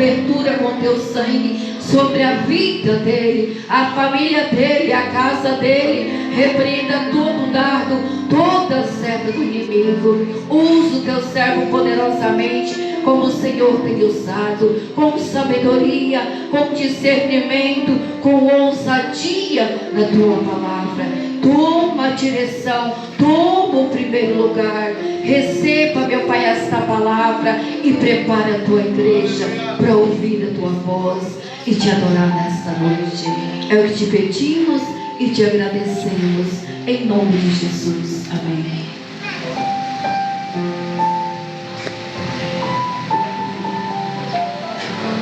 cobertura com teu sangue sobre a vida dele, a família dele, a casa dele. Repreenda todo dardo, toda seta do inimigo. Usa o teu servo poderosamente, como o Senhor tem usado, com sabedoria, com discernimento, com ousadia na tua palavra. Toma a direção, toma o primeiro lugar. Receba, meu Pai, esta palavra e prepara a tua igreja para ouvir a tua voz e te adorar nesta noite. É o que te pedimos e te agradecemos, em nome de Jesus. Amém.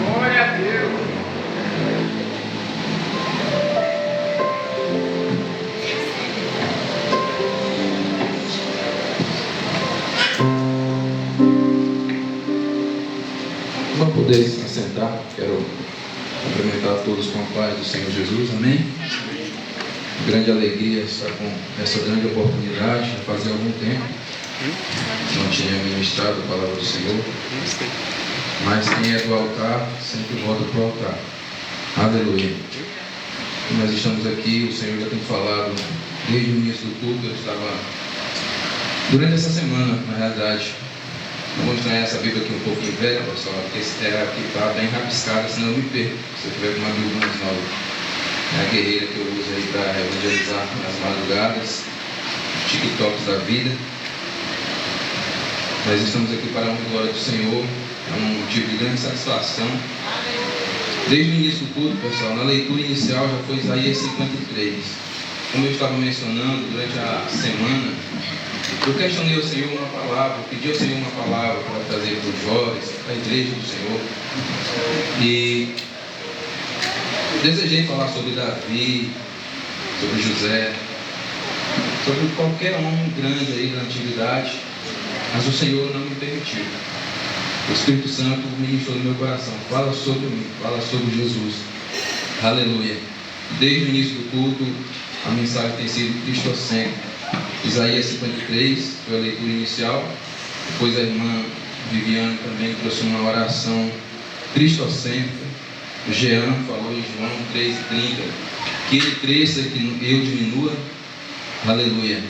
Glória a Deus. Vamos poder se assentar. Quero cumprimentar a todos com a paz do Senhor Jesus. Amém. Grande alegria estar com essa grande oportunidade. Fazia algum tempo não tinha ministrado a palavra do Senhor, mas quem é do altar sempre volta para o altar. Aleluia. E nós estamos aqui, o Senhor já tem falado desde o início do culto. Eu estava durante essa semana, na realidade. Não vou estranhar essa Bíblia aqui um pouquinho velha, pessoal, porque aqui está bem rabiscada, senão eu me perco. Se eu tiver com uma Bíblia mais nova, é a guerreira que eu uso aí para evangelizar nas madrugadas, TikToks da vida. Nós estamos aqui para a honra e glória do Senhor, é um motivo de grande satisfação. Desde o início do culto, pessoal, na leitura inicial já foi Isaías 53. Como eu estava mencionando durante a semana, eu questionei ao Senhor uma palavra, pedi ao Senhor uma palavra para trazer para os jovens, para a igreja do Senhor. E desejei falar sobre Davi, sobre José, sobre qualquer homem grande aí da antiguidade, mas o Senhor não me permitiu. O Espírito Santo ministrou no meu coração. Fala sobre mim, fala sobre Jesus. Aleluia. Desde o início do culto, a mensagem tem sido cristocêntrica. Isaías 53 foi a leitura inicial. Depois a irmã Viviane também trouxe uma oração cristocêntrica. O Jean falou em João 3,30, que ele cresça e que eu diminua. Aleluia.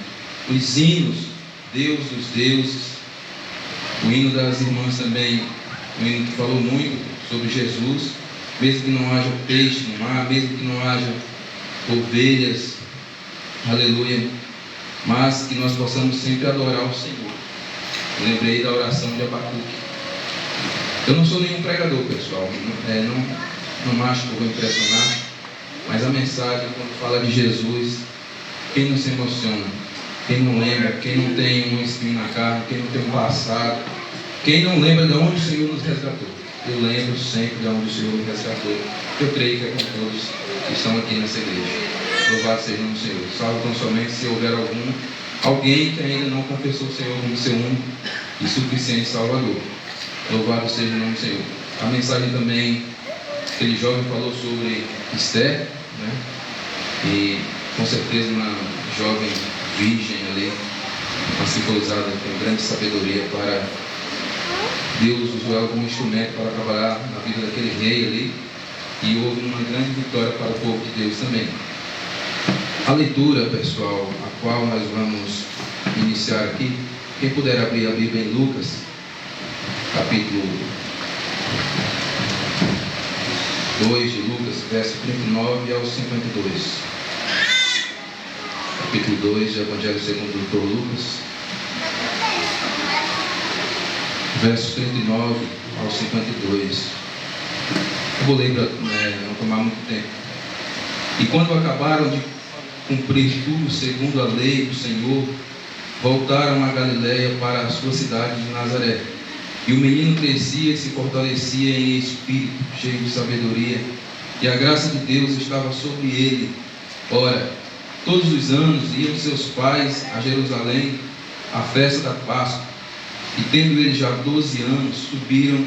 Os hinos, Deus dos deuses, o hino das irmãs também, o hino que falou muito sobre Jesus. Mesmo que não haja peixe no mar, mesmo que não haja ovelhas, aleluia, mas que nós possamos sempre adorar o Senhor. Eu lembrei da oração de Abacuque. Eu não sou nenhum pregador, pessoal, não acho que eu vou impressionar, mas a mensagem, quando fala de Jesus, quem não se emociona, quem não lembra, quem não tem um espinho na carne, quem não tem um passado, quem não lembra de onde o Senhor nos resgatou. Eu lembro sempre de onde o Senhor nos resgatou. Eu creio que é com todos que estão aqui nessa igreja. Louvado seja o nome do Senhor. Salvo tão somente se houver alguém que ainda não confessou o Senhor como seu único e suficiente Salvador. Louvado seja o nome do Senhor. A mensagem também, aquele jovem falou sobre Esther, né? E com certeza uma jovem virgem ali, assim foi usada com grande sabedoria para Deus usou ela como instrumento para trabalhar na vida daquele rei ali, e houve uma grande vitória para o povo de Deus também. A leitura, pessoal, a qual nós vamos iniciar aqui, quem puder abrir a Bíblia em Lucas, capítulo 2 de Lucas, verso 39 ao 52. Capítulo 2 do Evangelho segundo o Dr. Lucas, versos 39 ao 52. Eu vou ler para não tomar muito tempo. E quando acabaram de cumprir tudo segundo a lei do Senhor, voltaram a Galiléia para a sua cidade de Nazaré. E o menino crescia e se fortalecia em espírito, cheio de sabedoria, e a graça de Deus estava sobre ele. Ora, todos os anos iam seus pais a Jerusalém à festa da Páscoa, e tendo eles já 12 anos, subiram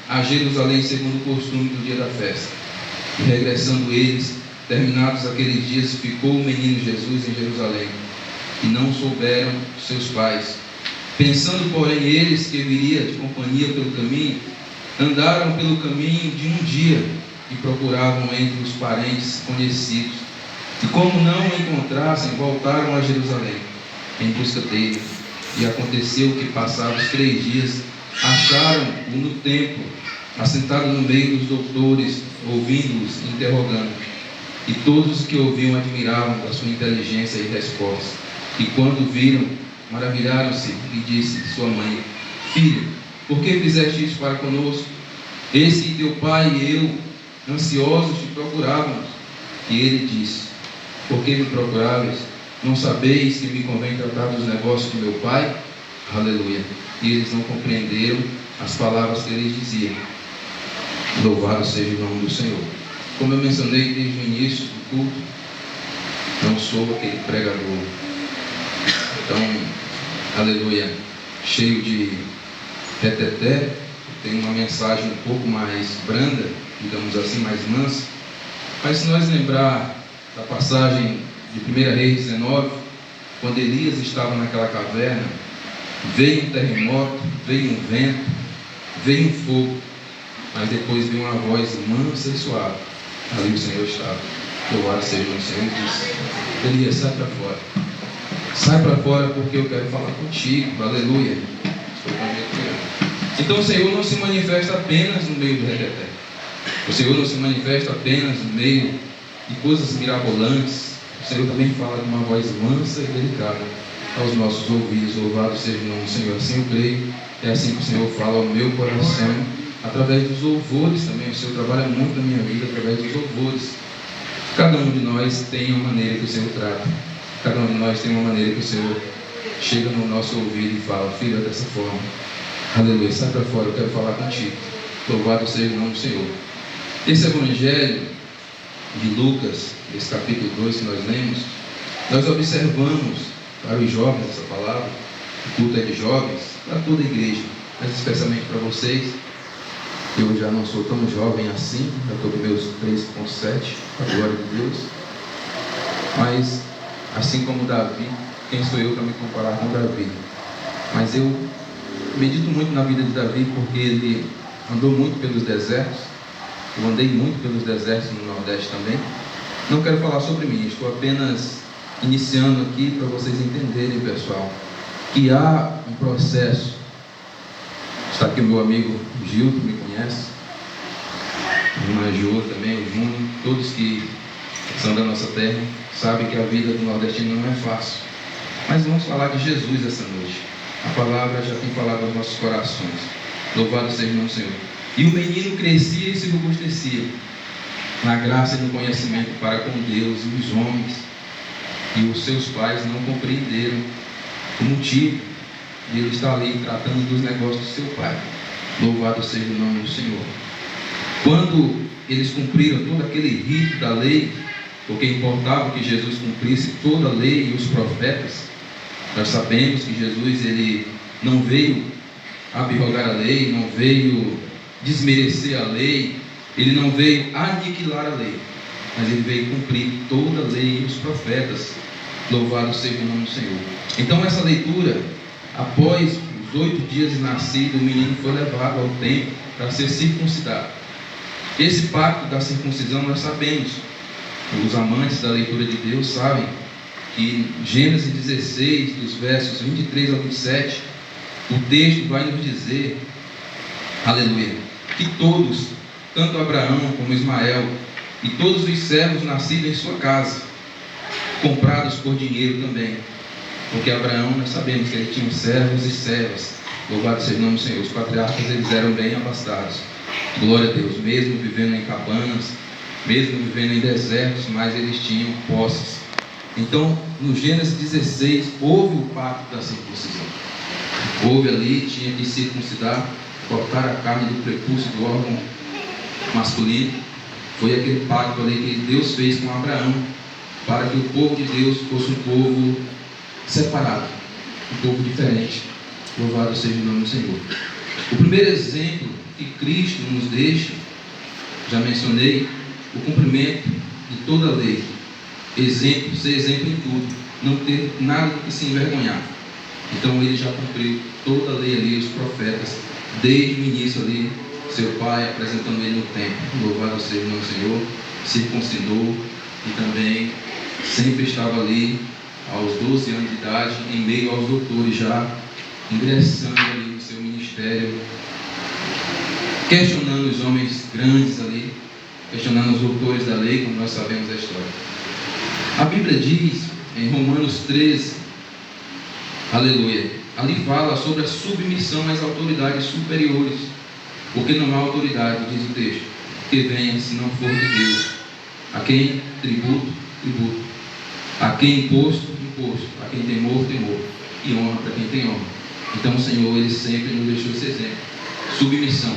a Jerusalém segundo o costume do dia da festa. E regressando eles, terminados aqueles dias, ficou o menino Jesus em Jerusalém, e não souberam seus pais. Pensando, porém, eles que viria de companhia pelo caminho, Andaram pelo caminho de um dia e procuravam entre os parentes conhecidos. E como não o encontrassem, voltaram a Jerusalém em busca dele. E aconteceu que, passados 3 dias, acharam-o no templo, assentado no meio dos doutores, ouvindo-os e interrogando. E todos os que ouviam admiravam da sua inteligência e resposta. E quando viram, maravilharam-se e disse sua mãe: Filho, por que fizeste isso para conosco? Esse teu pai e eu, ansiosos, te procurávamos. E ele disse: Por que me procuráveis? Não sabeis que me convém tratar dos negócios do meu pai? Aleluia. E eles não compreenderam as palavras que ele dizia. Louvado seja o nome do Senhor. Como eu mencionei desde o início do culto, não sou aquele pregador, então, aleluia, cheio de reteté. Tem uma mensagem um pouco mais branda, digamos assim, mais mansa. Mas se nós lembrar da passagem de 1 Reis 19, quando Elias estava naquela caverna, veio um terremoto, veio um vento, veio um fogo, mas depois veio uma voz mansa e suave. Ali o Senhor estava. Louvado seja o Senhor. E disse: Elias, sai para fora. Sai para fora, porque eu quero falar contigo. Aleluia. Então o Senhor não se manifesta apenas no meio do reteté. O Senhor não se manifesta apenas no meio de coisas mirabolantes. O Senhor também fala com uma voz mansa e delicada aos nossos ouvidos. Louvado seja o nome do Senhor. Assim eu creio. É assim que o Senhor fala ao meu coração, através dos louvores também. O Senhor trabalha muito na minha vida através dos louvores. Cada um de nós tem uma maneira que o Senhor trata. Cada um de nós tem uma maneira que o Senhor chega no nosso ouvido e fala: Filho, é dessa forma. Aleluia, sai para fora, eu quero falar contigo. Louvado seja o nome do Senhor. Esse evangelho de Lucas, esse capítulo 2 que nós lemos, nós observamos para os jovens essa palavra. O culto é de jovens, para toda a igreja, mas especialmente para vocês. Eu já não sou tão jovem assim, já estou com meus 3,7, para a glória de Deus. Mas, assim como Davi, quem sou eu para me comparar com Davi? Mas eu medito muito na vida de Davi, porque ele andou muito pelos desertos. Eu andei muito pelos desertos no Nordeste também. Não quero falar sobre mim, estou apenas iniciando aqui para vocês entenderem, pessoal, que há um processo. Está aqui o meu amigo Gil, que me conhece, a irmã Jô também, o Júnior, todos que são da nossa terra, sabem que a vida do nordestino não é fácil. Mas vamos falar de Jesus essa noite. A palavra já tem falado aos nossos corações. Louvado seja o nome do Senhor. E o menino crescia e se robustecia na graça e no conhecimento para com Deus e os homens. E os seus pais não compreenderam o motivo de ele estar ali tratando dos negócios do seu pai. Louvado seja o nome do Senhor. Quando eles cumpriram todo aquele rito da lei, porque importava que Jesus cumprisse toda a lei e os profetas, nós sabemos que Jesus, ele não veio abrogar a lei, não veio desmerecer a lei, ele não veio aniquilar a lei, mas ele veio cumprir toda a lei e os profetas. Louvado seja o nome do Senhor. Então essa leitura, após os 8 dias de nascido, o menino foi levado ao templo para ser circuncidado. Esse pacto da circuncisão nós sabemos, os amantes da leitura de Deus sabem que Gênesis 16, dos versos 23 ao 27, o texto vai nos dizer, aleluia, que todos, tanto Abraão como Ismael e todos os servos nascidos em sua casa, comprados por dinheiro também, porque Abraão, nós sabemos que ele tinha servos e servas. Louvado seja o nome do Senhor. Os patriarcas, eles eram bem abastados, glória a Deus, mesmo vivendo em cabanas, mesmo vivendo em desertos, mas eles tinham posses. Então, no Gênesis 16, houve o pacto da circuncisão. Houve ali, tinha que circuncidar, cortar a carne do prepúcio do órgão masculino. Foi aquele pacto ali que Deus fez com Abraão, para que o povo de Deus fosse um povo separado, um povo diferente. Louvado seja o nome do Senhor. O primeiro exemplo que Cristo nos deixa, já mencionei, o cumprimento de toda a lei. Exemplo, ser exemplo em tudo, não ter nada que se envergonhar. Então ele já cumpriu toda a lei ali, os profetas, desde o início ali, seu pai, apresentando ele no templo. Louvado seja o nome do Senhor. Circuncidou e também sempre estava ali aos 12 anos de idade, em meio aos doutores, já ingressando ali no seu ministério, questionando os homens grandes ali, questionando os doutores da lei, como nós sabemos a história. A Bíblia diz em Romanos 13, aleluia, ali fala sobre a submissão às autoridades superiores, porque não há autoridade, diz o texto, que venha se não for de Deus. A quem tributo, tributo. A quem imposto, imposto. A quem temor, temor. E honra para quem tem honra. Então o Senhor, Ele sempre nos deixou esse exemplo. Submissão,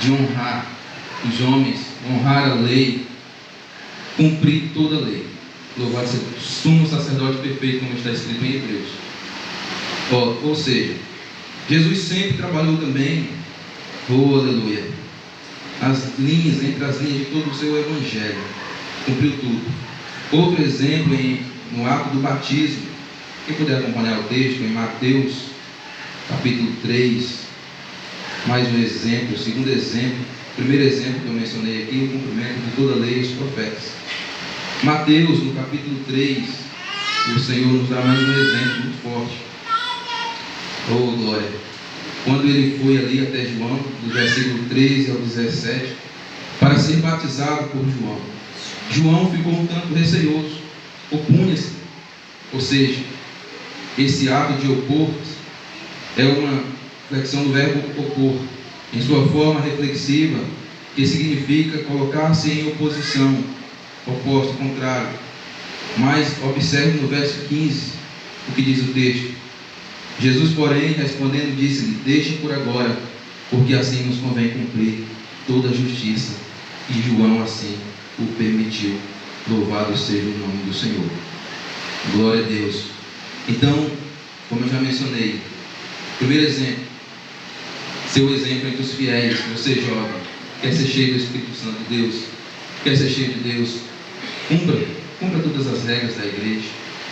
de honrar os homens, honrar a lei, cumprir toda a lei. Louvado seja o sumo sacerdote perfeito, como está escrito em Hebreus. Ou seja, Jesus sempre trabalhou também, oh aleluia, as linhas, entre as linhas de todo o seu evangelho, cumpriu tudo. Outro exemplo no ato do batismo, quem puder acompanhar o texto, em Mateus capítulo 3, mais um exemplo, o segundo exemplo, o primeiro exemplo que eu mencionei aqui, o cumprimento de toda a lei e os profetas. Mateus, no capítulo 3, o Senhor nos dá mais um exemplo muito forte. Oh glória! Quando ele foi ali até João, do versículo 13 ao 17, para ser batizado por João. João ficou um tanto receoso, opunha-se, ou seja, esse ato de opor-se é uma flexão do verbo opor, em sua forma reflexiva, que significa colocar-se em oposição, oposto, contrário. Mas observe no verso 15 o que diz o texto. Jesus, porém, respondendo, disse-lhe: deixa por agora, porque assim nos convém cumprir toda a justiça. E João assim o permitiu. Louvado seja o nome do Senhor. Glória a Deus. Então, como eu já mencionei, primeiro exemplo, seu exemplo entre os fiéis. Você jovem, quer ser cheio do Espírito Santo de Deus, quer ser cheio de Deus, cumpra todas as regras da igreja,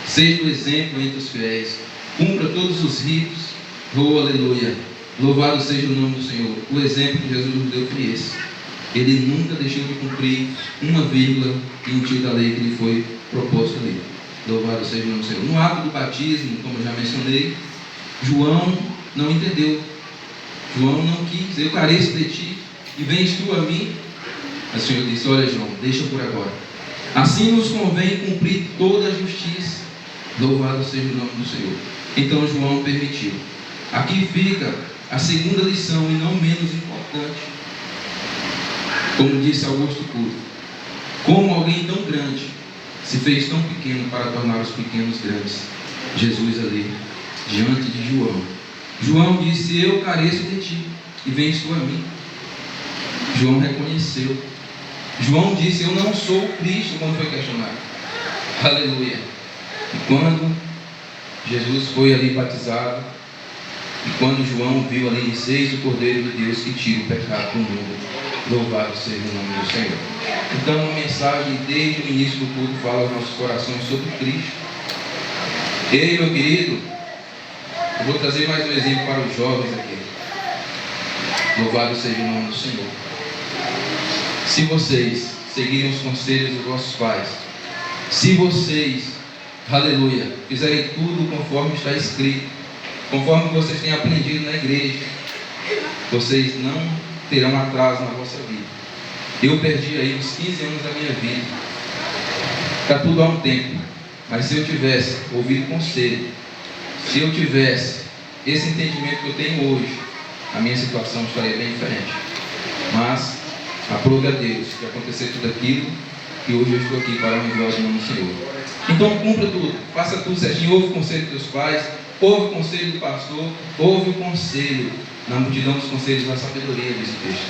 seja o exemplo entre os fiéis, cumpra todos os ritos. Oh aleluia, louvado seja o nome do Senhor. O exemplo que Jesus nos deu foi esse. Ele nunca deixou de cumprir uma vírgula em um tio da lei que lhe foi proposto ali. Louvado seja o nome do Senhor. No ato do batismo, como eu já mencionei, João não entendeu. João não quis. Eu careço de ti e vens tu a mim. Mas o Senhor disse: olha, João, deixa por agora. Assim nos convém cumprir toda a justiça. Louvado seja o nome do Senhor. Então João permitiu. Aqui fica a segunda lição, e não menos importante. Como disse Augusto Cury, como alguém tão grande se fez tão pequeno para tornar os pequenos grandes. Jesus ali, diante de João. João disse: eu careço de ti e vens tu a mim. João reconheceu. João disse: eu não sou o Cristo, quando foi questionado. Aleluia. E quando Jesus foi ali batizado, e quando João viu ali, eis o Cordeiro de Deus que tira o pecado do mundo. Louvado seja o nome do Senhor. Então a mensagem desde o início do culto fala aos nossos corações sobre Cristo. Ei, meu querido, eu vou trazer mais um exemplo para os jovens aqui. Louvado seja o nome do Senhor. Se vocês seguirem os conselhos dos vossos pais, se vocês, aleluia, fizerem tudo conforme está escrito, conforme vocês têm aprendido na igreja, vocês não terão atraso na vossa vida. Eu perdi aí uns 15 anos da minha vida. Está tudo há um tempo. Mas se eu tivesse ouvido conselho, se eu tivesse esse entendimento que eu tenho hoje, a minha situação estaria bem diferente. Mas aprove a Deus que acontecer tudo aquilo que hoje eu estou aqui para a glória do nome do Senhor. Então cumpra tudo, faça tudo certinho. Ouve o conselho dos teus pais, ouve o conselho do pastor, ouve o conselho na multidão dos conselhos da sabedoria, diz o texto.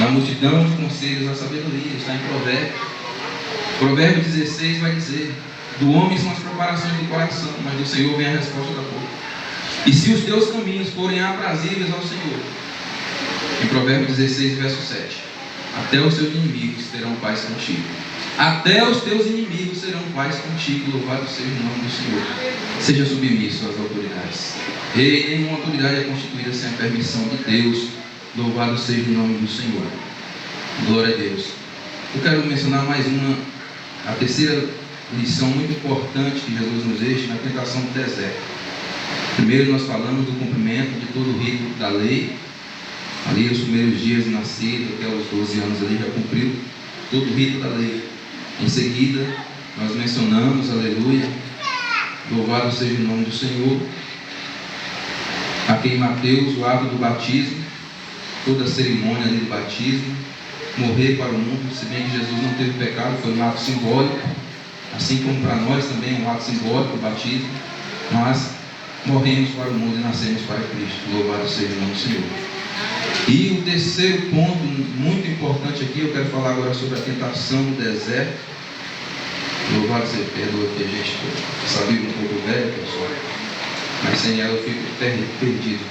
Na multidão de conselhos da sabedoria, está em Provérbios. Provérbio 16 vai dizer: do homem são as preparações do coração, mas do Senhor vem a resposta da boca. E se os teus caminhos forem aprazíveis ao Senhor, em Provérbio 16, verso 7, até os teus inimigos terão paz contigo. Até os teus inimigos serão paz contigo. Louvado seja o nome do Senhor. Seja submisso às autoridades. E nenhuma autoridade é constituída sem a permissão de Deus. Louvado seja o nome do Senhor. Glória a Deus. Eu quero mencionar mais a terceira lição muito importante que Jesus nos deixa na tentação do deserto. Primeiro nós falamos do cumprimento de todo o rito da lei. Ali os primeiros dias de nascido, até os 12 anos ali já cumpriu todo o rito da lei. Em seguida nós mencionamos, aleluia, louvado seja o nome do Senhor, aqui em Mateus, o ato do batismo, toda a cerimônia ali do batismo, morrer para o mundo, se bem que Jesus não teve pecado, foi um ato simbólico, assim como para nós também é um ato simbólico o batismo, mas morremos para o mundo e nascemos para Cristo. Louvado seja o nome do Senhor. E o terceiro ponto muito importante aqui, eu quero falar agora sobre a tentação do deserto. Louvado seja, perdoa que a gente sabia um pouco velho, pessoal, mas sem ela eu fico perdido.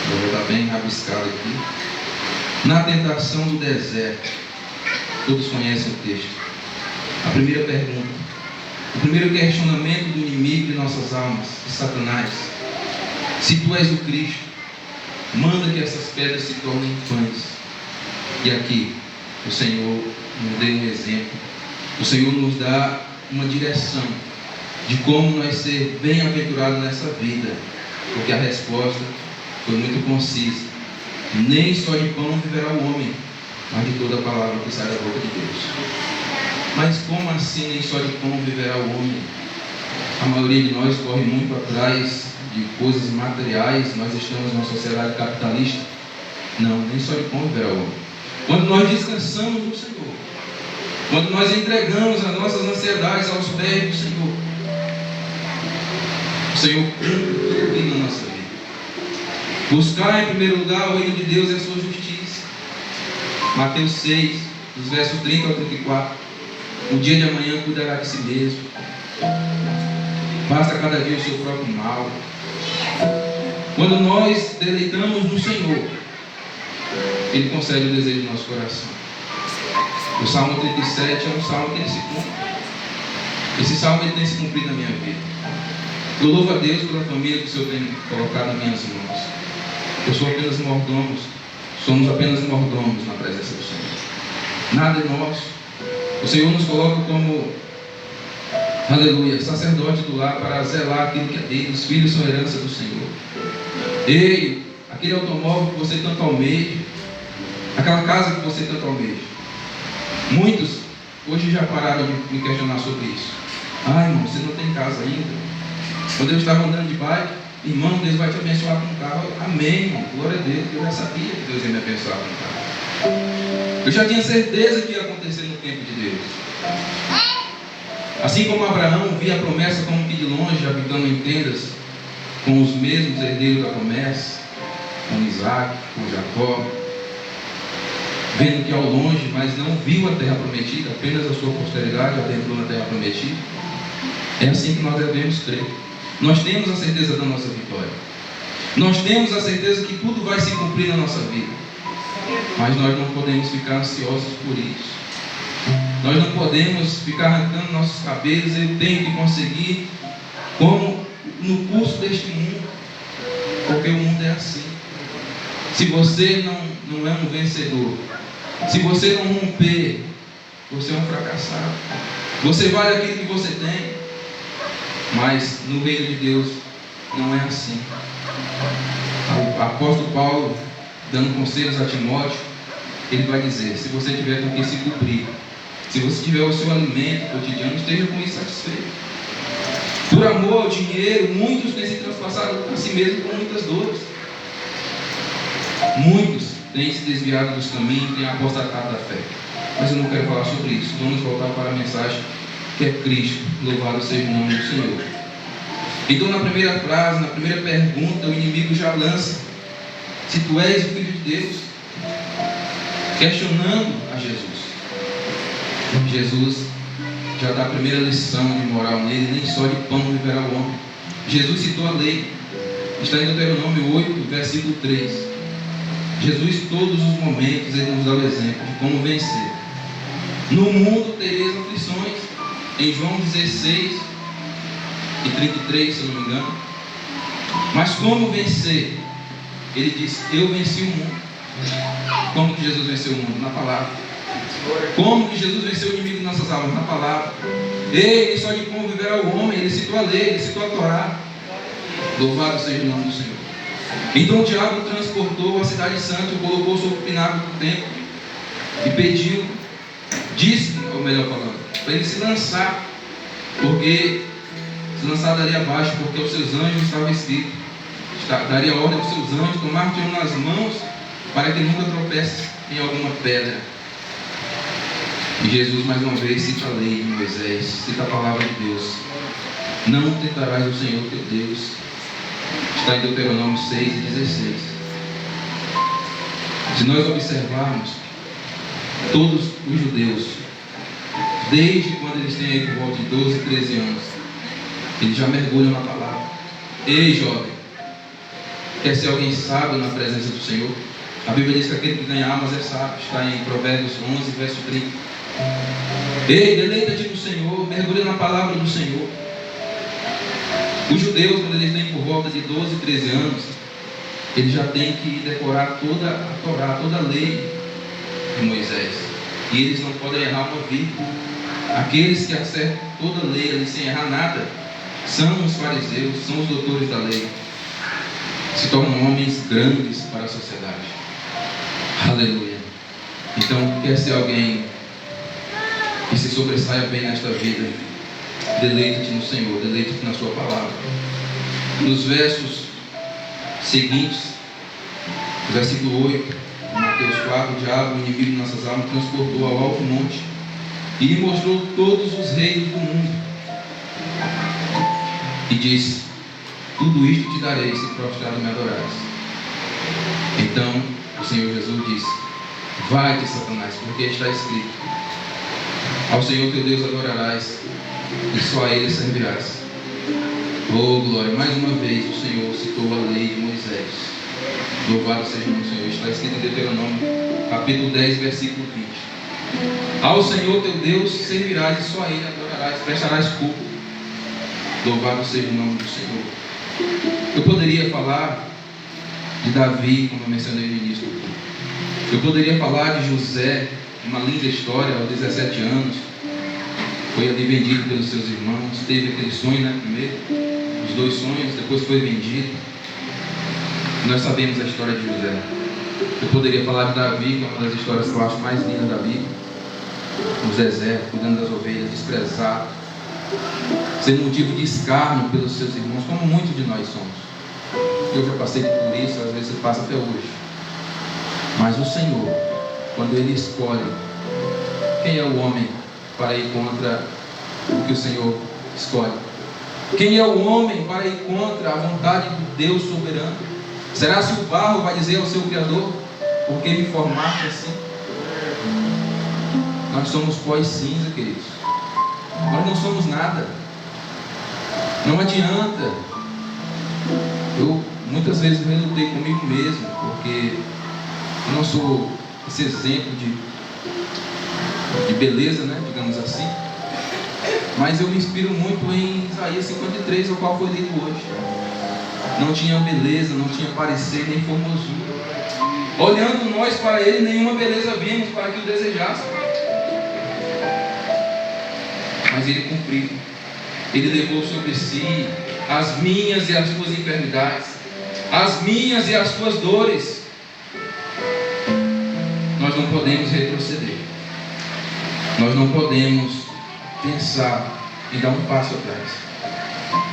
Eu vou estar bem rabiscado aqui. Na tentação do deserto, todos conhecem o texto. A primeira pergunta, o primeiro questionamento do inimigo de nossas almas, de Satanás: se tu és o Cristo, manda que essas pedras se tornem pães. E aqui o Senhor nos deu um exemplo. O Senhor nos dá uma direção de como nós ser bem-aventurados nessa vida, porque a resposta foi muito concisa: nem só de pão viverá o homem, mas de toda a palavra que sai da boca de Deus. Mas como assim nem só de pão viverá o homem? A maioria de nós corre muito atrás de coisas materiais. Nós estamos numa sociedade capitalista. Não, nem só de pão viverá o homem. Quando nós descansamos no Senhor, quando nós entregamos as nossas ansiedades aos pés do Senhor, o Senhor cumpre tudo na nossa vida. Buscar em primeiro lugar o reino de Deus e a sua justiça. Mateus 6, dos versos 30 ao 34. O dia de amanhã cuidará de si mesmo. Basta cada dia o seu próprio mal. Quando nós deleitamos no Senhor, Ele concede o desejo do nosso coração. O Salmo 37 é um salmo que ele se cumpre. Esse salmo ele tem se cumprido na minha vida. Eu louvo a Deus pela família que o Senhor tem colocado nas minhas mãos. Eu sou apenas mordomos. Somos apenas mordomos na presença do Senhor. Nada é nosso. O Senhor nos coloca como, aleluia, sacerdote do lar para zelar aquilo que é dele. Os filhos são herança do Senhor. Ei, aquele automóvel que você tanto almeja, aquela casa que você tanto almeja. Muitos hoje já pararam de me questionar sobre isso. Ah, irmão, você não tem casa ainda. Quando eu estava andando de bike, irmão, Deus vai te abençoar com um carro. Amém, irmão, glória a Deus. Eu já sabia que Deus ia me abençoar com um carro. Eu já tinha certeza que ia acontecer no tempo de Deus. Assim como Abraão via a promessa como que de longe, habitando em tendas com os mesmos herdeiros da promessa, com Isaac, com Jacó, vendo que ao longe, mas não viu a terra prometida, apenas a sua posteridade adentrou na terra prometida. É assim que nós devemos crer. Nós temos a certeza da nossa vitória. Nós temos a certeza que tudo vai se cumprir na nossa vida. Mas nós não podemos ficar ansiosos por isso. Nós não podemos ficar arrancando nossos cabelos. Eu tenho que conseguir como no curso deste mundo, porque o mundo é assim. Se você não é um vencedor, se você não romper, você é um fracassado. Você vale aquilo que você tem, mas no reino de Deus não é assim. O apóstolo Paulo, dando conselhos a Timóteo, ele vai dizer: se você tiver com que se cobrir, se você tiver o seu alimento cotidiano, esteja com isso satisfeito. Por amor ao dinheiro, muitos têm se transpassado a si mesmo com muitas dores. Muitos têm se desviado dos caminhos, têm apostatado da fé. Mas eu não quero falar sobre isso. Vamos voltar para a mensagem que é Cristo. Louvado seja o nome do Senhor. Então, na primeira frase, na primeira pergunta, o inimigo já lança: se tu és o Filho de Deus, questionando a Jesus. Jesus já dá a primeira lição de moral nele: nem só de pão viverá o homem. Jesus citou a lei, está em Deuteronômio 8, versículo 3. Jesus, todos os momentos, ele nos dá o exemplo de como vencer. No mundo tereis aflições, em João 16 e 33, se eu não me engano. Mas como vencer? Ele disse: eu venci o mundo. Como que Jesus venceu o mundo? Na palavra. Como que Jesus venceu o inimigo de nossas almas? Na palavra. Ei, só de como viverá o homem. Ele citou a lei, ele citou a Torá. Louvado seja o nome do Senhor. Então o diabo transportou a cidade santa, o colocou sobre o pináculo do templo e pediu, disse, ou melhor falando, para ele se lançar, porque se lançar dali abaixo, porque aos seus anjos estava escrito, daria ordem aos seus anjos, tomar-te nas mãos, para que nunca tropece em alguma pedra. E Jesus mais uma vez cita a lei de Moisés, cita a palavra de Deus: não tentarás o Senhor teu Deus. Está em Deuteronômio 6:16. Se nós observarmos, todos os judeus, desde quando eles têm aí por volta de 12, 13 anos, eles já mergulham na palavra. Ei, jovem, quer ser alguém sábio na presença do Senhor? A Bíblia diz que aquele que ganha almas é sábio. Está em Provérbios 11, verso 30. Ei, deleita-te no Senhor, mergulha na palavra do Senhor. Os judeus, quando eles têm por volta de 12, 13 anos, eles já têm que decorar toda a Torá, toda a lei de Moisés. E eles não podem errar uma vírgula. Aqueles que acertam toda a lei ali sem errar nada são os fariseus, são os doutores da lei. Se tornam homens grandes para a sociedade. Aleluia. Então, quer ser alguém que se sobressaia bem nesta vida, deleita-te no Senhor, deleita-te na sua palavra. Nos versos seguintes, versículo 8, Mateus 4, o diabo, o inimigo de nossas almas, transportou ao alto monte e lhe mostrou todos os reinos do mundo e disse: tudo isto te darei se prostrado me adorares. Então o Senhor Jesus disse: vai-te, Satanás, porque está escrito: ao Senhor teu Deus adorarás e só a Ele servirás. Oh glória! Mais uma vez o Senhor citou a lei de Moisés. Louvado seja o nome do Senhor. Está escrito em Deuteronômio capítulo 10, versículo 20: ao Senhor teu Deus servirás e só a Ele adorarás, prestarás culto. Louvado seja o nome do Senhor. Eu poderia falar de Davi, como eu mencionei no início. Eu poderia falar de José, uma linda história. Aos 17 anos foi ali vendido pelos seus irmãos. Teve aquele sonho, né? Primeiro, os 2 sonhos, depois foi vendido. Nós sabemos a história de José. Eu poderia falar de Davi, que é uma das histórias que eu acho mais lindas da Bíblia. No deserto, cuidando das ovelhas, desprezado, sendo motivo de escárnio pelos seus irmãos, como muitos de nós somos. Eu já passei por isso, às vezes você passa até hoje. Mas o Senhor, quando Ele escolhe, quem é o homem para ir contra o que o Senhor escolhe? Quem é o homem para ir contra a vontade de Deus soberano? Será se o barro vai dizer ao seu Criador: por que me formaste assim? Nós somos pó e cinza, queridos. Nós não somos nada. Não adianta. Eu muitas vezes relutei comigo mesmo, porque eu não sou esse exemplo de beleza, né, digamos assim. Mas eu me inspiro muito em Isaías 53, o qual foi lido hoje. Não tinha beleza, não tinha parecer, nem formosura. Olhando nós para Ele, nenhuma beleza vimos para que o desejássemos. Mas Ele cumpriu. Ele levou sobre si as minhas e as tuas enfermidades, as minhas e as tuas dores. Nós não podemos retroceder. Nós não podemos pensar em dar um passo atrás.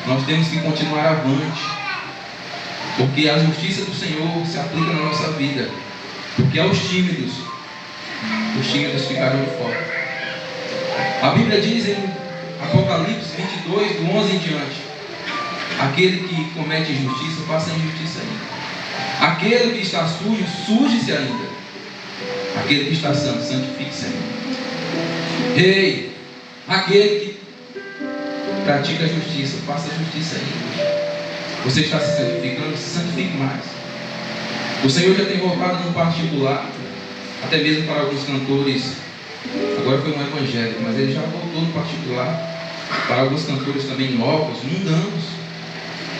Nós temos que continuar avante, porque a justiça do Senhor se aplica na nossa vida. Porque aos tímidos, os tímidos ficarão de fora. A Bíblia diz em Apocalipse 22, do 11 em diante: aquele que comete injustiça, faça injustiça ainda. Aquele que está sujo, suje-se ainda. Aquele que está santo, santifique-se ainda. Ei, aquele que pratica a justiça, faça a justiça ainda. Você está se santificando, se santifique mais. O Senhor já tem voltado no particular, até mesmo para alguns cantores. Agora foi um evangélico, mas ele já voltou no particular para alguns cantores também novos, mundanos.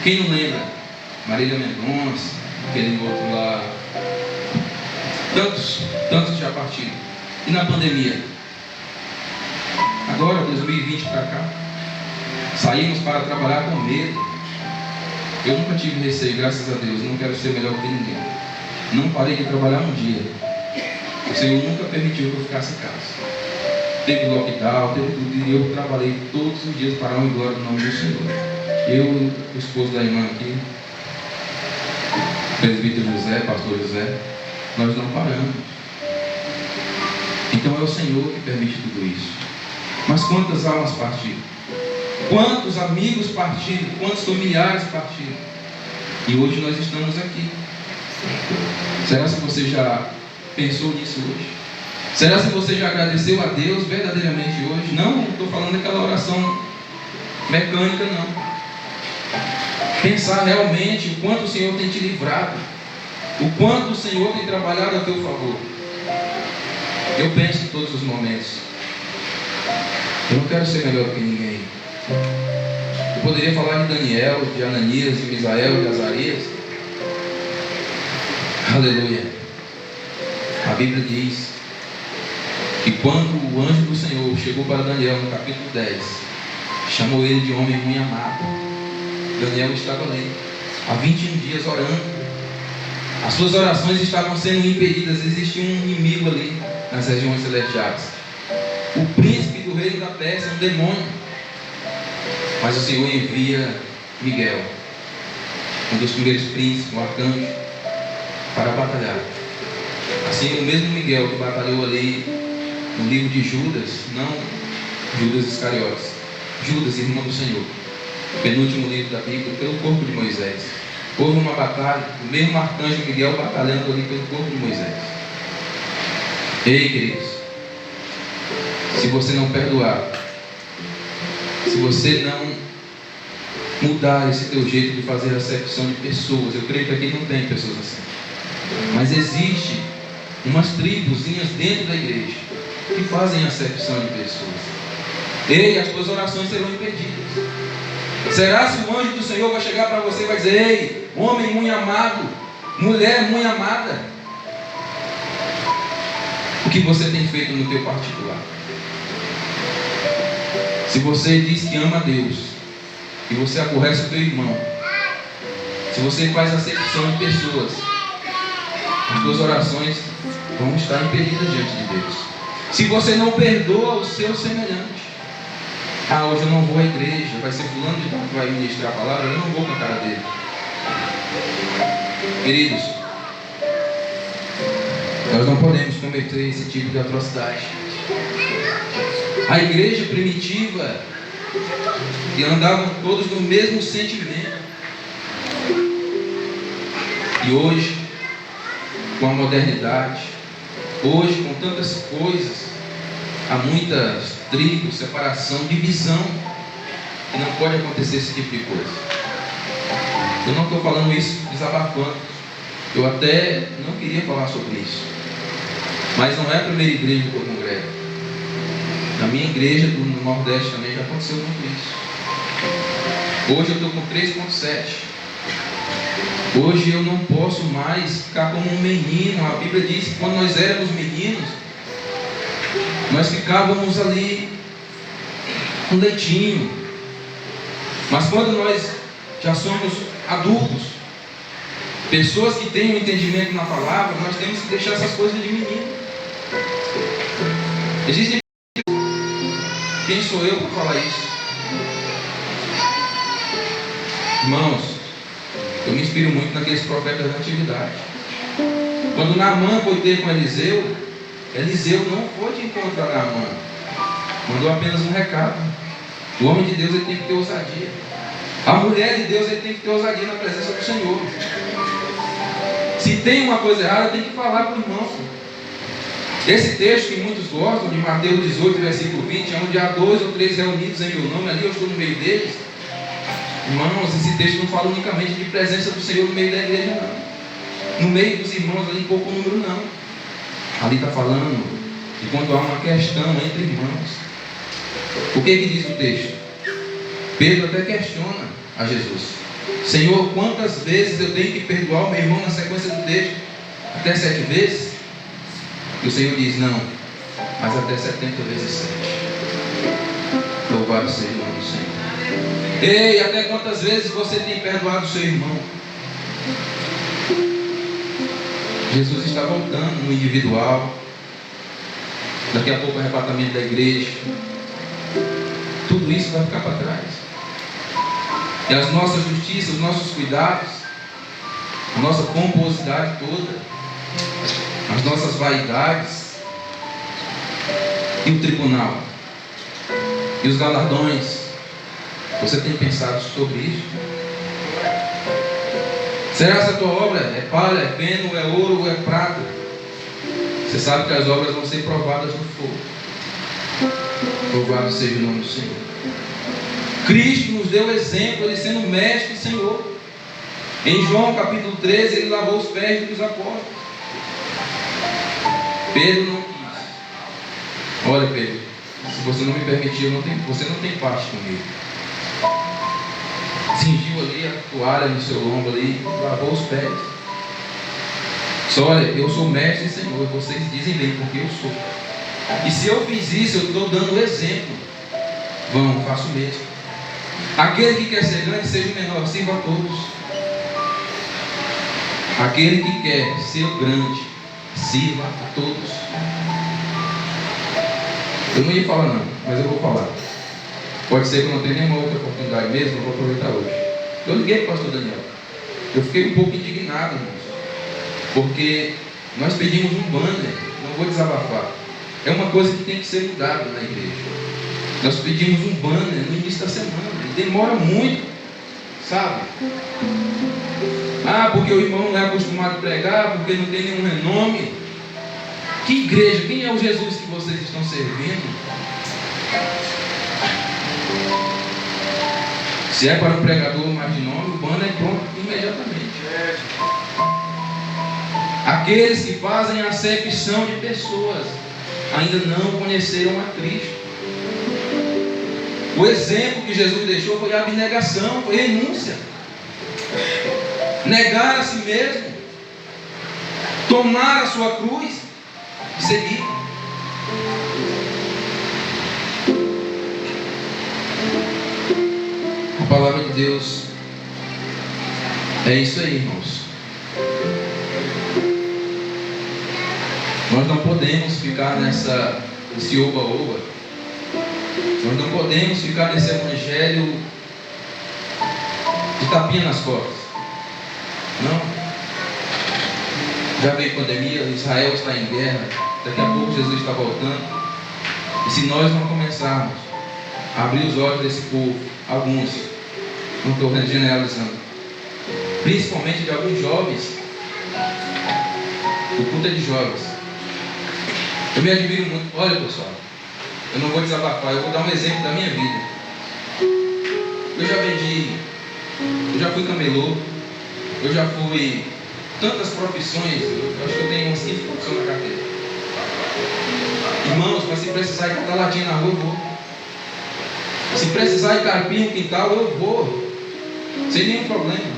Quem não lembra? Marília Mendonça, aquele outro lá. Tantos já partiram. E na pandemia? Agora, 2020 para cá, saímos para trabalhar com medo. Eu nunca tive receio, graças a Deus. Não quero ser melhor que ninguém. Não parei de trabalhar um dia. O Senhor nunca permitiu que eu ficasse em casa. Teve lockdown, teve tudo. E eu trabalhei todos os dias para a honra e glória do nome do Senhor. Eu, o esposo da irmã aqui, presbítero José, pastor José, nós não paramos. Então é o Senhor que permite tudo isso. Mas quantas almas partiram? Quantos amigos partiram? Quantos familiares partiram? E hoje nós estamos aqui. Será que você já pensou nisso hoje? Será que você já agradeceu a Deus verdadeiramente hoje? Não estou falando daquela oração mecânica, não. Pensar realmente o quanto o Senhor tem te livrado, o quanto o Senhor tem trabalhado a teu favor. Eu penso em todos os momentos. Eu não quero ser melhor que ninguém. Eu poderia falar de Daniel, de Ananias, de Misael, de Azarias. Aleluia. A Bíblia diz que quando o anjo do Senhor chegou para Daniel no capítulo 10, chamou ele de homem muito amado. Daniel estava ali há 21 dias orando. As suas orações estavam sendo impedidas. Existia um inimigo ali nas regiões celestiais, o príncipe do reino da Pérsia, um demônio. Mas o Senhor envia Miguel, um dos primeiros príncipes, um arcanjo, para batalhar. Assim, o mesmo Miguel que batalhou ali no livro de Judas, não Judas Iscariotes, Judas, irmão do Senhor, o penúltimo livro da Bíblia, pelo corpo de Moisés. Houve uma batalha, o mesmo arcanjo Miguel batalhando ali pelo corpo de Moisés. Ei, queridos, se você não perdoar, se você não mudar esse teu jeito de fazer acepção de pessoas, eu creio que aqui não tem pessoas assim, mas existe umas tribuzinhas dentro da igreja que fazem acepção de pessoas. Ei, as tuas orações serão impedidas. Será se o anjo do Senhor vai chegar para você e vai dizer: ei, homem muito amado, mulher muito amada, o que você tem feito no teu particular? Se você diz que ama a Deus e você aborrece o teu irmão, se você faz acepção de pessoas, as tuas orações vão estar impedidas diante de Deus. Se você não perdoa o seu semelhante, hoje eu não vou à igreja, vai ser fulano de tal que vai ministrar a palavra, eu não vou com a cara dele. Queridos, nós não podemos cometer esse tipo de atrocidade. A igreja primitiva, e andavam todos no mesmo sentimento. E hoje, com a modernidade, hoje com tantas coisas, há muitas tribos, separação, divisão, e não pode acontecer esse tipo de coisa. Eu não estou falando isso desabafando. Eu até não queria falar sobre isso, mas não é a primeira igreja que eu congrego. Na minha igreja do Nordeste também já aconteceu muito isso. Hoje eu estou com 3,7. Hoje eu não posso mais ficar como um menino. A Bíblia diz que quando nós éramos meninos, nós ficávamos ali com leitinho. Mas quando nós já somos adultos, pessoas que têm um entendimento na palavra, nós temos que deixar essas coisas de menino. Existem... Quem sou eu para falar isso? Irmãos, eu me inspiro muito naqueles profetas da antiguidade. Quando Naamã foi ter com Eliseu, Eliseu não foi de encontrar Naamã, mandou apenas um recado. O homem de Deus ele tem que ter ousadia. A mulher de Deus ele tem que ter ousadia na presença do Senhor. Se tem uma coisa errada, tem que falar para o irmão. Esse texto que muitos gostam, de Mateus 18, versículo 20, é onde há 2 ou 3 reunidos em meu nome, ali eu estou no meio deles. Irmãos, esse texto não fala unicamente de presença do Senhor no meio da igreja, não. No meio dos irmãos ali, pouco número, não. Ali está falando de quando há uma questão entre irmãos. O que diz o texto? Pedro até questiona a Jesus. Senhor, quantas vezes eu tenho que perdoar o meu irmão na sequência do texto? Até 7 vezes? E o Senhor diz, não, mas até 70 vezes 7. Louvado seja o nome do Senhor. Ei, até quantas vezes você tem perdoado o seu irmão? Jesus está voltando no individual. Daqui a pouco o arrebatamento da igreja. Tudo isso vai ficar para trás. E as nossas justiças, os nossos cuidados, a nossa pomposidade toda, as nossas vaidades, e o tribunal, e os galardões. Você tem pensado sobre isso? Será que a tua obra é palha, é feno, é ouro ou é prata? Você sabe que as obras vão ser provadas no fogo. Louvado seja o nome do Senhor. Cristo nos deu exemplo, Ele sendo mestre e Senhor. Em João capítulo 13, Ele lavou os pés dos apóstolos. Pedro não quis. Olha, Pedro, se você não me permitir, você não tem parte comigo. Cingiu ali a toalha no seu ombro ali, lavou os pés. Só olha, eu sou mestre e Senhor, vocês dizem bem porque eu sou. E se eu fiz isso, eu estou dando exemplo. Vão, faço o mesmo. Aquele que quer ser grande, seja o menor, sirva a todos. Aquele que quer ser o grande, sirva a todos. Eu não ia falar não, mas eu vou falar. Pode ser que eu não tenha nenhuma outra oportunidade mesmo, eu vou aproveitar hoje. Eu liguei para o pastor Daniel. Eu fiquei um pouco indignado, irmãos, porque nós pedimos um banner, não vou desabafar. É uma coisa que tem que ser mudada na igreja. Nós pedimos um banner no início da semana, e demora muito, sabe? Ah, porque o irmão não é acostumado a pregar, porque não tem nenhum renome. Que igreja? Quem é o Jesus que vocês estão servindo? Se é para um pregador mais de nome, o banner é pronto imediatamente. Aqueles que fazem acepção de pessoas ainda não conheceram a Cristo. O exemplo que Jesus deixou foi a abnegação, foi a renúncia. Negar a si mesmo, tomar a sua cruz e seguir. A palavra de Deus é isso aí, irmãos. Nós não podemos ficar nesse oba-oba. Nós não podemos ficar nesse evangelho de tapinha nas costas. Não. Já veio pandemia, Israel está em guerra, daqui a pouco Jesus está voltando. E se nós não começarmos a abrir os olhos desse povo, alguns, não estou generalizando, principalmente de alguns jovens, o culto é de jovens. Eu me admiro muito. Olha, pessoal, eu não vou desabafar, eu vou dar um exemplo da minha vida. Eu já vendi, eu já fui camelô, eu já fui tantas profissões, eu acho que eu tenho umas 5 profissões na carteira. Irmãos, mas se precisar de catar latinha na rua, eu vou. Se precisar de carpinho no quintal, eu vou. Sem nenhum problema.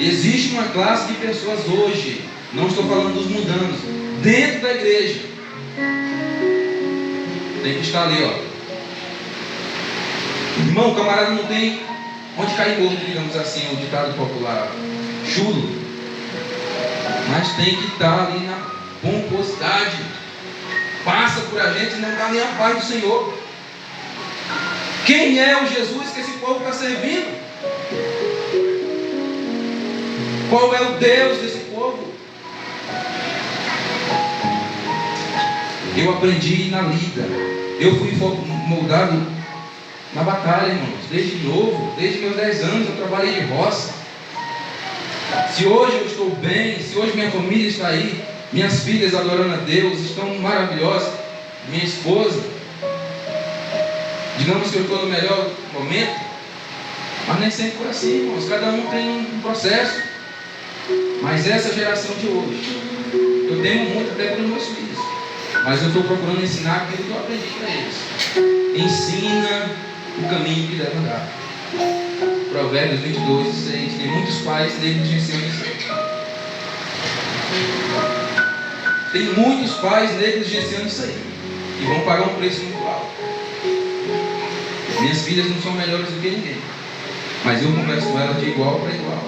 Existe uma classe de pessoas hoje, não estou falando dos mundanos, dentro da igreja. Tem que estar ali, ó. Irmão, o camarada não tem onde cair morto, digamos assim, o ditado popular, chulo. Mas tem que estar ali na pomposidade. Passa por a gente e não dá nem a paz do Senhor. Quem é o Jesus que esse povo está servindo? Qual é o Deus desse povo? Eu aprendi na lida. Eu fui moldado na batalha, irmãos. Desde novo, desde meus 10 anos eu trabalhei de roça. Se hoje eu estou bem, se hoje minha família está aí, minhas filhas adorando a Deus, estão maravilhosas, minha esposa, digamos que eu estou no melhor momento, mas nem sempre foi assim, irmãos. Cada um tem um processo. Mas essa geração de hoje, eu tenho muito até para os meus filhos, mas eu estou procurando ensinar aquilo que eu aprendi para eles. Ensina o caminho que deve andar. Provérbios 22:6. Tem muitos pais negligenciando isso aí. Tem muitos pais negligenciando isso aí. E vão pagar um preço muito alto. Minhas filhas não são melhores do que ninguém. Mas eu converso com elas de igual para igual.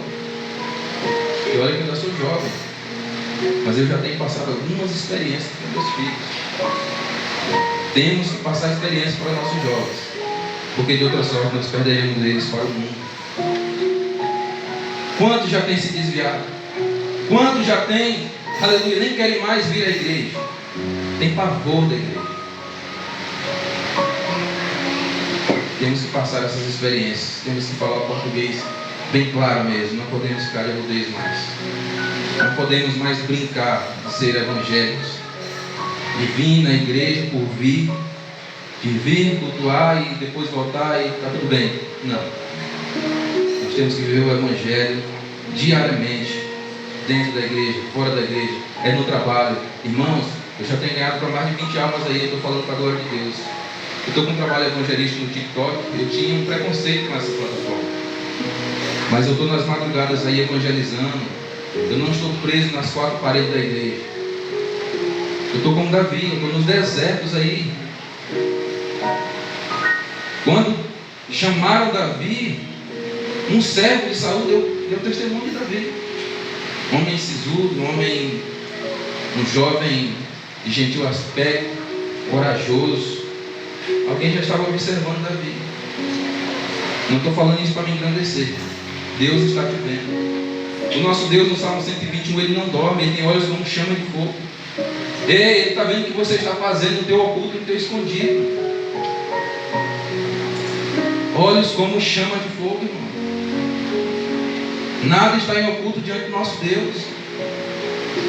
E olha que eu ainda sou jovem. Mas eu já tenho passado algumas experiências com meus filhos. Temos que passar experiência para nossos jovens. Porque de outra sorte nós perderemos eles para o mundo. Quantos já têm se desviado? Quantos já têm, aleluia, nem querem mais vir à igreja? Tem pavor da igreja. Temos que passar essas experiências. Temos que falar português bem claro mesmo. Não podemos ficar de rodeios mais. Não podemos mais brincar de ser evangélicos, de vir na igreja por vir, de vir cultuar e depois voltar e está tudo bem. Não. Nós temos que viver o evangelho diariamente, dentro da igreja, fora da igreja, é no trabalho. Irmãos, eu já tenho ganhado para mais de 20 almas aí, eu estou falando para a glória de Deus. Eu estou com um trabalho evangelístico no TikTok, eu tinha um preconceito com essa plataforma. Mas eu estou nas madrugadas aí evangelizando. Eu não estou preso nas quatro paredes da igreja. Eu estou como Davi, eu estou nos desertos aí. Quando chamaram Davi, um servo de Saul deu testemunho de Davi. Homem sisudo, um jovem de gentil aspecto, corajoso. Alguém já estava observando Davi. Não estou falando isso para me engrandecer. Deus está te vendo. O nosso Deus, no Salmo 121, Ele não dorme, Ele tem olhos como chama de fogo. Ele está vendo o que você está fazendo no teu oculto e no teu escondido. Olhos como chama de fogo, irmão. Nada está em oculto diante do nosso Deus.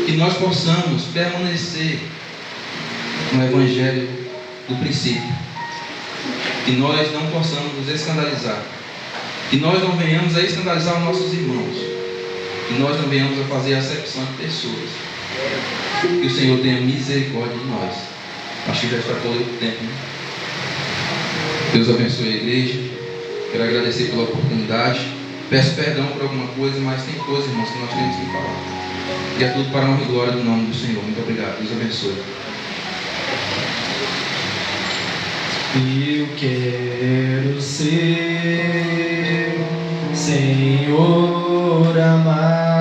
Que nós possamos permanecer no Evangelho do princípio. Que nós não possamos nos escandalizar. Que nós não venhamos a escandalizar os nossos irmãos. Que nós não venhamos a fazer acepção de pessoas. Que o Senhor tenha misericórdia de nós. Acho que já está todo o tempo, né? Deus abençoe a igreja. Quero agradecer pela oportunidade. Peço perdão por alguma coisa, mas tem coisas, irmãos, que nós temos que falar. E é tudo para a honra e glória do nome do Senhor. Muito obrigado. Deus abençoe. Eu quero ser, Senhor amado.